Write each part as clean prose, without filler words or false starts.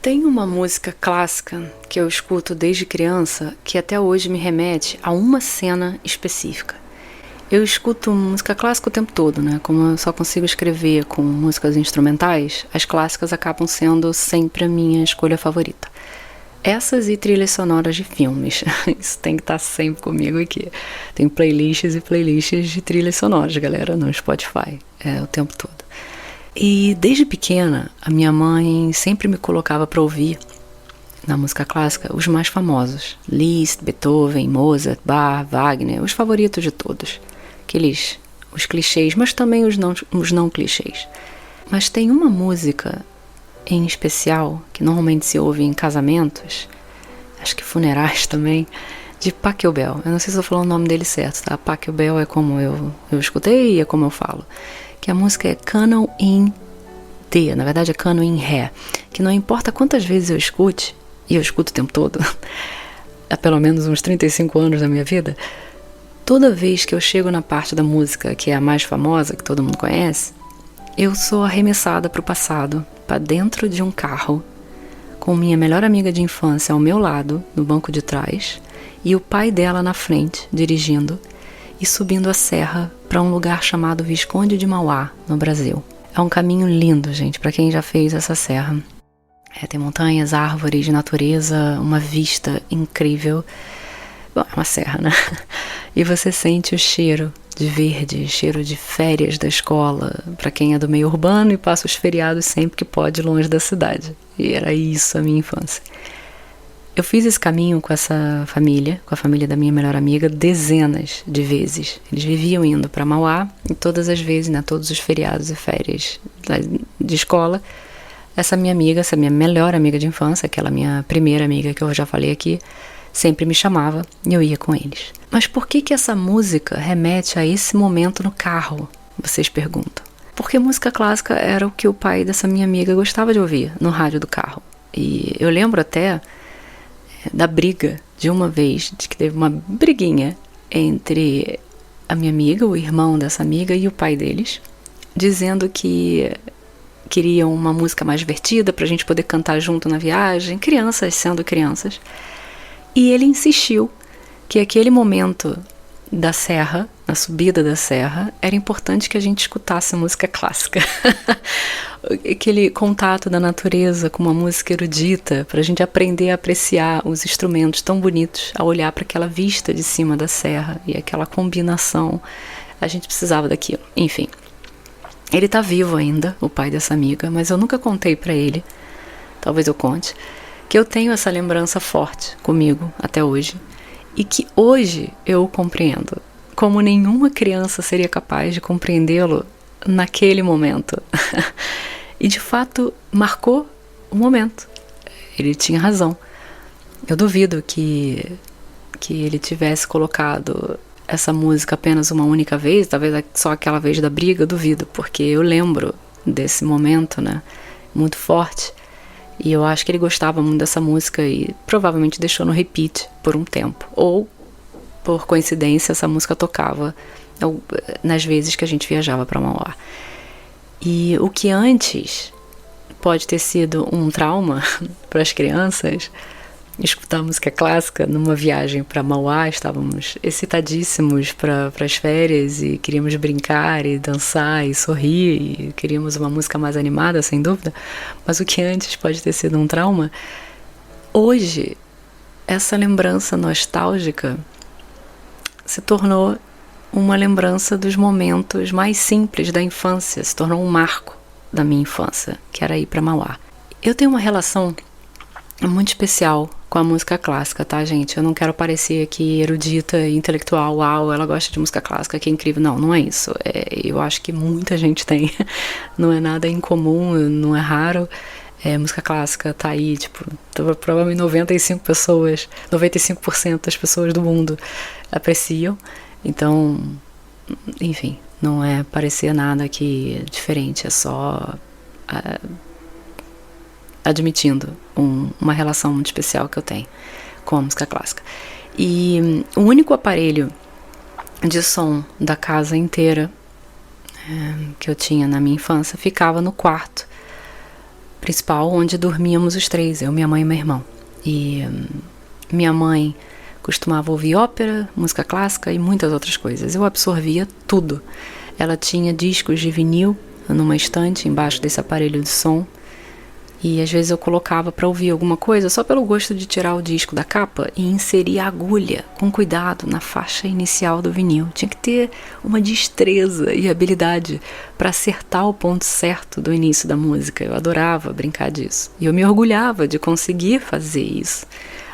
Tem uma música clássica que eu escuto desde criança que até hoje me remete a uma cena específica. Eu escuto música clássica o tempo todo, né? Como eu só consigo escrever com músicas instrumentais, as clássicas acabam sendo sempre a minha escolha favorita. Essas e trilhas sonoras de filmes. Isso tem que estar sempre comigo aqui. Tem playlists e playlists de trilhas sonoras, galera, no Spotify. O tempo todo. E desde pequena, a minha mãe sempre me colocava para ouvir, na música clássica, os mais famosos. Liszt, Beethoven, Mozart, Bach, Wagner, os favoritos de todos. Os clichês, mas também os não clichês. Mas tem uma música em especial, que normalmente se ouve em casamentos, acho que funerais também, de Pachelbel. Eu não sei se estou falando o nome dele certo, tá? Pachelbel é como eu escutei e é como eu falo. Que a música é Canon in D, na verdade é Canon in Ré, que não importa quantas vezes eu escute, e eu escuto o tempo todo, há pelo menos uns 35 anos da minha vida, toda vez que eu chego na parte da música que é a mais famosa, que todo mundo conhece, eu sou arremessada para o passado, para dentro de um carro, com minha melhor amiga de infância ao meu lado, no banco de trás, e o pai dela na frente, dirigindo, e subindo a serra para um lugar chamado Visconde de Mauá, no Brasil. É um caminho lindo, gente, para quem já fez essa serra. Tem montanhas, árvores, natureza, uma vista incrível. Bom, é uma serra, né? E você sente o cheiro de verde, cheiro de férias da escola, para quem é do meio urbano e passa os feriados sempre que pode longe da cidade. E era isso a minha infância. Eu fiz esse caminho com essa família, com a família da minha melhor amiga, dezenas de vezes. Eles viviam indo para Mauá e todas as vezes, né, todos os feriados e férias de escola, essa minha melhor amiga de infância, aquela minha primeira amiga que eu já falei aqui, sempre me chamava e eu ia com eles. Mas por que essa música remete a esse momento no carro? Vocês perguntam. Porque música clássica era o que o pai dessa minha amiga gostava de ouvir no rádio do carro. E eu lembro até da briga de uma vez, de que teve uma briguinha entre a minha amiga, o irmão dessa amiga e o pai deles, dizendo que queriam uma música mais divertida pra gente poder cantar junto na viagem, crianças sendo crianças. E ele insistiu que aquele momento da serra, na subida da serra, era importante que a gente escutasse música clássica. Aquele contato da natureza com uma música erudita, para a gente aprender a apreciar os instrumentos tão bonitos, a olhar para aquela vista de cima da serra e aquela combinação. A gente precisava daquilo. Enfim, ele está vivo ainda, o pai dessa amiga, mas eu nunca contei para ele, talvez eu conte, que eu tenho essa lembrança forte comigo até hoje e que hoje eu o compreendo, como nenhuma criança seria capaz de compreendê-lo naquele momento. E de fato marcou o momento. Ele tinha razão. Eu duvido que ele tivesse colocado essa música apenas uma única vez, talvez só aquela vez da briga, eu duvido, porque eu lembro desse momento, né, muito forte. E eu acho que ele gostava muito dessa música e provavelmente deixou no repeat por um tempo. Ou, por coincidência, essa música tocava nas vezes que a gente viajava para Mauá. E o que antes pode ter sido um trauma para as crianças, escutar música clássica numa viagem para Mauá, estávamos excitadíssimos para as férias e queríamos brincar e dançar e sorrir e queríamos uma música mais animada, sem dúvida, mas o que antes pode ter sido um trauma, hoje essa lembrança nostálgica se tornou uma lembrança dos momentos mais simples da infância, se tornou um marco da minha infância, que era ir para Mauá. Eu tenho uma relação muito especial com a música clássica, tá, gente? Eu não quero parecer aqui erudita, intelectual, uau, ela gosta de música clássica, que incrível. Não, não é isso. Eu acho que muita gente tem. Não é nada incomum, não é raro. Música clássica tá aí, tipo, provavelmente 95% das pessoas do mundo apreciam. Então, enfim, não é parecer nada aqui diferente, é só admitindo uma relação muito especial que eu tenho com a música clássica. E o único aparelho de som da casa inteira que eu tinha na minha infância ficava no quarto principal onde dormíamos os três, eu, minha mãe e meu irmão. E minha mãe costumava ouvir ópera, música clássica e muitas outras coisas. Eu absorvia tudo. Ela tinha discos de vinil numa estante embaixo desse aparelho de som. E às vezes eu colocava para ouvir alguma coisa só pelo gosto de tirar o disco da capa e inserir a agulha com cuidado na faixa inicial do vinil. Tinha que ter uma destreza e habilidade para acertar o ponto certo do início da música. Eu adorava brincar disso. E eu me orgulhava de conseguir fazer isso.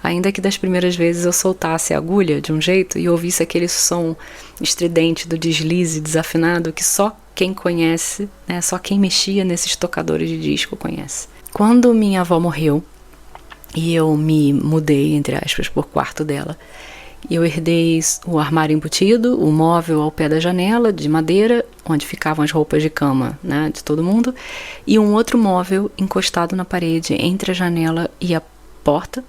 Ainda que das primeiras vezes eu soltasse a agulha de um jeito e ouvisse aquele som estridente do deslize desafinado que só quem conhece, né, só quem mexia nesses tocadores de disco conhece. Quando minha avó morreu e eu me mudei, entre aspas, por quarto dela, eu herdei o armário embutido, o móvel ao pé da janela de madeira, onde ficavam as roupas de cama, né, de todo mundo, e um outro móvel encostado na parede entre a janela e a porta,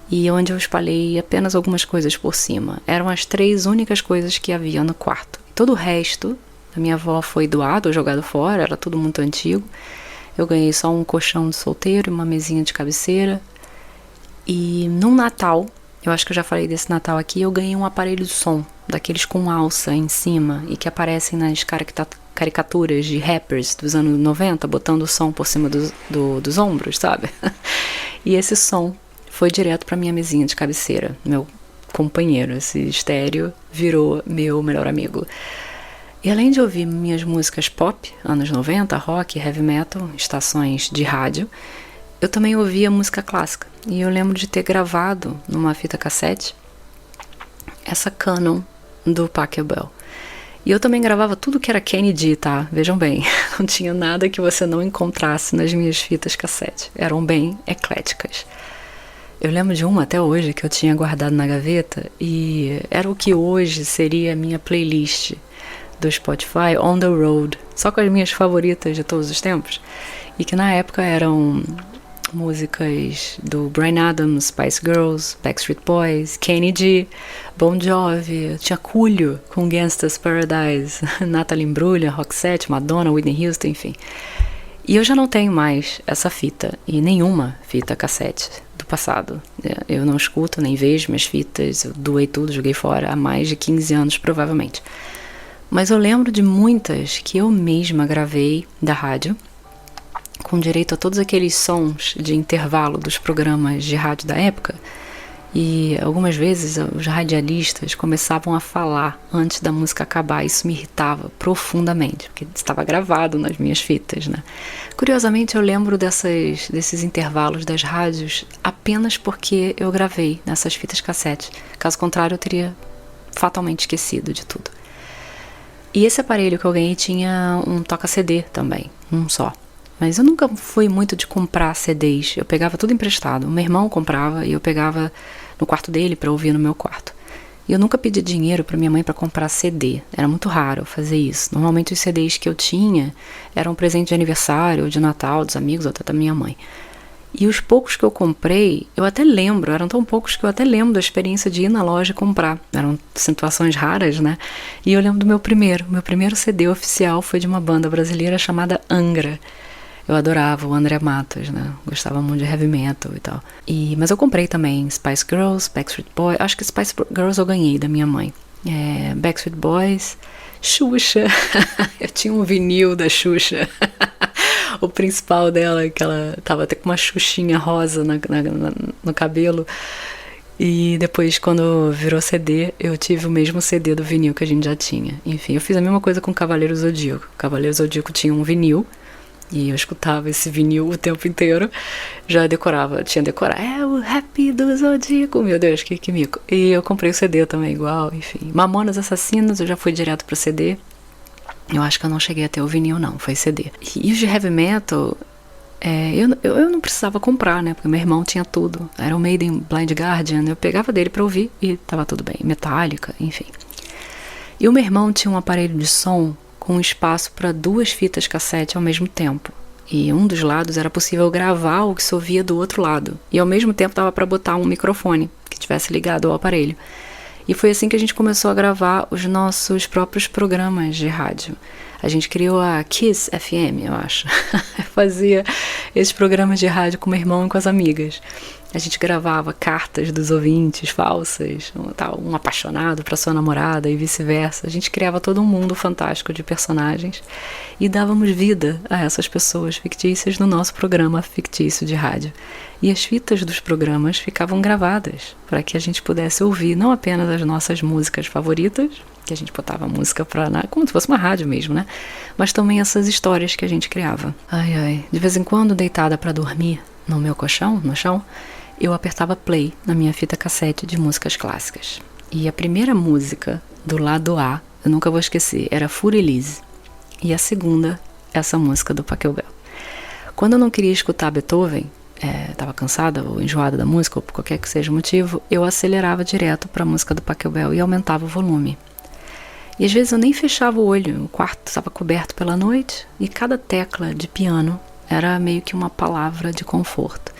e onde eu espalhei apenas algumas coisas por cima. Eram as 3 únicas coisas que havia no quarto. Todo o resto da minha avó foi doado ou jogado fora, era tudo muito antigo. Eu ganhei só um colchão de solteiro e uma mesinha de cabeceira. E num Natal, eu acho que eu já falei desse Natal aqui, eu ganhei um aparelho de som, daqueles com alça em cima e que aparecem nas caricaturas de rappers dos anos 90, botando o som por cima dos ombros, sabe? E esse som foi direto para minha mesinha de cabeceira, meu companheiro. Esse estéreo virou meu melhor amigo. E além de ouvir minhas músicas pop, anos 90, rock, heavy metal, estações de rádio, eu também ouvia música clássica. E eu lembro de ter gravado numa fita cassete essa Canon do Pachelbel. E eu também gravava tudo que era Kennedy, tá? Vejam bem, não tinha nada que você não encontrasse nas minhas fitas cassete. Eram bem ecléticas. Eu lembro de uma até hoje que eu tinha guardado na gaveta e era o que hoje seria a minha playlist do Spotify, On the Road, só com as minhas favoritas de todos os tempos, e que na época eram músicas do Bryan Adams, Spice Girls, Backstreet Boys, Kennedy, Bon Jovi, tinha Coolio com Gangsta's Paradise, Natalie Imbruglia, Roxette, Madonna, Whitney Houston, enfim. E eu já não tenho mais essa fita, e nenhuma fita cassete do passado. Eu não escuto, nem vejo minhas fitas, eu doei tudo, joguei fora há mais de 15 anos, provavelmente. Mas eu lembro de muitas que eu mesma gravei da rádio, com direito a todos aqueles sons de intervalo dos programas de rádio da época. E algumas vezes os radialistas começavam a falar antes da música acabar. Isso me irritava profundamente, porque estava gravado nas minhas fitas, né? Curiosamente, eu lembro desses intervalos das rádios apenas porque eu gravei nessas fitas cassete. Caso contrário, eu teria fatalmente esquecido de tudo. E esse aparelho que eu ganhei tinha um toca-CD também, um só. Mas eu nunca fui muito de comprar CDs, eu pegava tudo emprestado. O meu irmão comprava e eu pegava no quarto dele para ouvir no meu quarto. E eu nunca pedi dinheiro para minha mãe para comprar CD, era muito raro fazer isso. Normalmente os CDs que eu tinha eram presente de aniversário, ou de Natal, dos amigos, ou até da minha mãe. E os poucos que eu comprei, eu até lembro, eram tão poucos que eu até lembro da experiência de ir na loja e comprar. Eram situações raras, né? E eu lembro do meu primeiro CD oficial foi de uma banda brasileira chamada Angra. Eu adorava o André Matos, né? Gostava muito de heavy metal e tal. Mas eu comprei também Spice Girls, Backstreet Boys. Acho que Spice Girls eu ganhei da minha mãe. Backstreet Boys, Xuxa. Eu tinha um vinil da Xuxa. O principal dela, que ela tava até com uma xuxinha rosa no cabelo. E depois, quando virou CD, eu tive o mesmo CD do vinil que a gente já tinha. Enfim, eu fiz a mesma coisa com Cavaleiro Zodíaco. Cavaleiro Zodíaco tinha um vinil, e eu escutava esse vinil o tempo inteiro. Já tinha decorado. O rap do Zodíaco, meu Deus, que mico. E eu comprei o CD também, igual, enfim. Mamonas Assassinas, eu já fui direto pro CD. Eu acho que eu não cheguei a ter o vinil, não, foi CD. E os de heavy metal, eu não precisava comprar, né? Porque meu irmão tinha tudo. Era o Maiden, Blind Guardian, eu pegava dele pra ouvir e tava tudo bem. Metallica, enfim. E o meu irmão tinha um aparelho de som com espaço para 2 fitas cassete ao mesmo tempo. E um dos lados era possível gravar o que se ouvia do outro lado. E ao mesmo tempo dava para botar um microfone que estivesse ligado ao aparelho. E foi assim que a gente começou a gravar os nossos próprios programas de rádio. A gente criou a Kiss FM, eu acho. Fazia esses programas de rádio com meu irmão e com as amigas. A gente gravava cartas dos ouvintes falsas, um apaixonado para sua namorada e vice-versa. A gente criava todo um mundo fantástico de personagens e dávamos vida a essas pessoas fictícias no nosso programa fictício de rádio. E as fitas dos programas ficavam gravadas para que a gente pudesse ouvir não apenas as nossas músicas favoritas, que a gente botava música como se fosse uma rádio mesmo, né? Mas também essas histórias que a gente criava. De vez em quando, deitada para dormir no meu colchão, no chão, eu apertava play na minha fita cassete de músicas clássicas. E a primeira música do lado A, eu nunca vou esquecer, era Für Elise. E a segunda, essa música do Pachelbel. Quando eu não queria escutar Beethoven, estava cansada ou enjoada da música, ou por qualquer que seja o motivo, eu acelerava direto para a música do Pachelbel e aumentava o volume. E às vezes eu nem fechava o olho, o quarto estava coberto pela noite e cada tecla de piano era meio que uma palavra de conforto.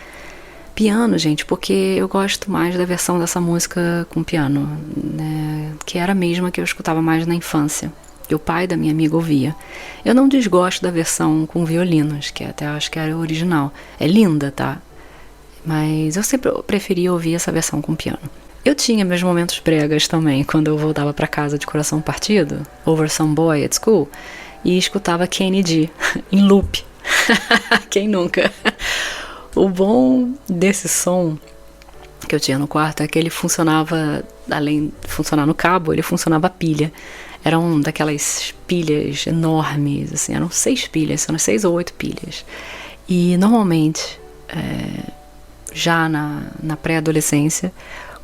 Piano, gente, porque eu gosto mais da versão dessa música com piano, né, que era a mesma que eu escutava mais na infância, que o pai da minha amiga ouvia. Eu não desgosto da versão com violinos, que até acho que era a original. É linda, tá? Mas eu sempre preferia ouvir essa versão com piano. Eu tinha meus momentos bregas também, quando eu voltava para casa de coração partido, Over Some Boy at School, e escutava Kenny G em loop. Quem nunca? O bom desse som que eu tinha no quarto é que ele funcionava, além de funcionar no cabo, ele funcionava a pilha. Eram daquelas pilhas enormes, assim, eram 6 pilhas, são 6 ou 8 pilhas. E normalmente, já na pré-adolescência,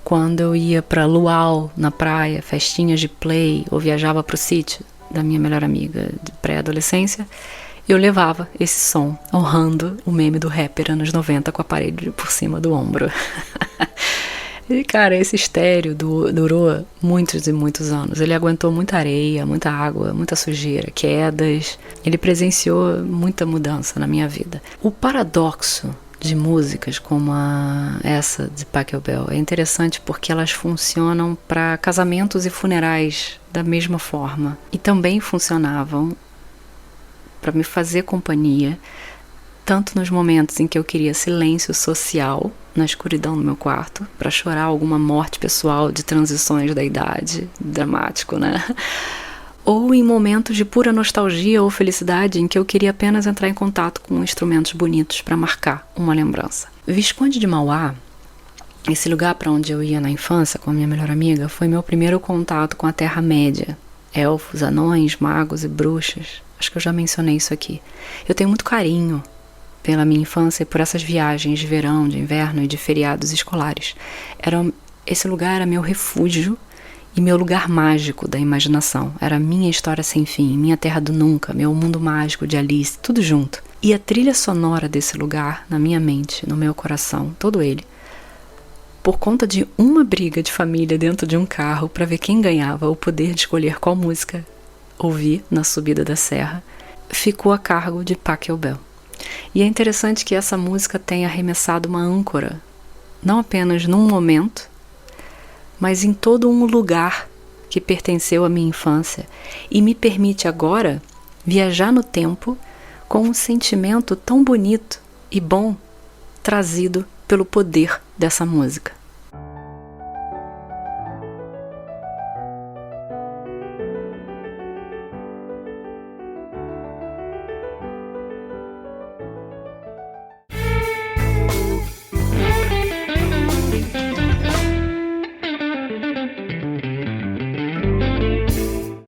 quando eu ia para Luau, na praia, festinhas de play, ou viajava para o sítio da minha melhor amiga de pré-adolescência, eu levava esse som, honrando o meme do rapper anos 90 com a parede por cima do ombro. E, cara, esse estéreo durou muitos e muitos anos. Ele aguentou muita areia, muita água, muita sujeira, quedas. Ele presenciou muita mudança na minha vida. O paradoxo de músicas como essa de Pachelbel é interessante porque elas funcionam para casamentos e funerais da mesma forma. E também funcionavam para me fazer companhia, tanto nos momentos em que eu queria silêncio social, na escuridão do meu quarto, para chorar alguma morte pessoal de transições da idade, dramático, né? Ou em momentos de pura nostalgia ou felicidade em que eu queria apenas entrar em contato com instrumentos bonitos para marcar uma lembrança. Visconde de Mauá, esse lugar para onde eu ia na infância com a minha melhor amiga, foi meu primeiro contato com a Terra-média. Elfos, anões, magos e bruxas. Acho que eu já mencionei isso aqui. Eu tenho muito carinho pela minha infância e por essas viagens de verão, de inverno e de feriados escolares. Esse lugar era meu refúgio e meu lugar mágico da imaginação. Era minha história sem fim, minha terra do nunca, meu mundo mágico de Alice, tudo junto. E a trilha sonora desse lugar, na minha mente, no meu coração, todo ele, por conta de uma briga de família dentro de um carro para ver quem ganhava o poder de escolher qual música ouvir na subida da serra, ficou a cargo de Pachelbel. E é interessante que essa música tenha arremessado uma âncora, não apenas num momento, mas em todo um lugar que pertenceu à minha infância e me permite agora viajar no tempo com um sentimento tão bonito e bom trazido pelo poder dessa música.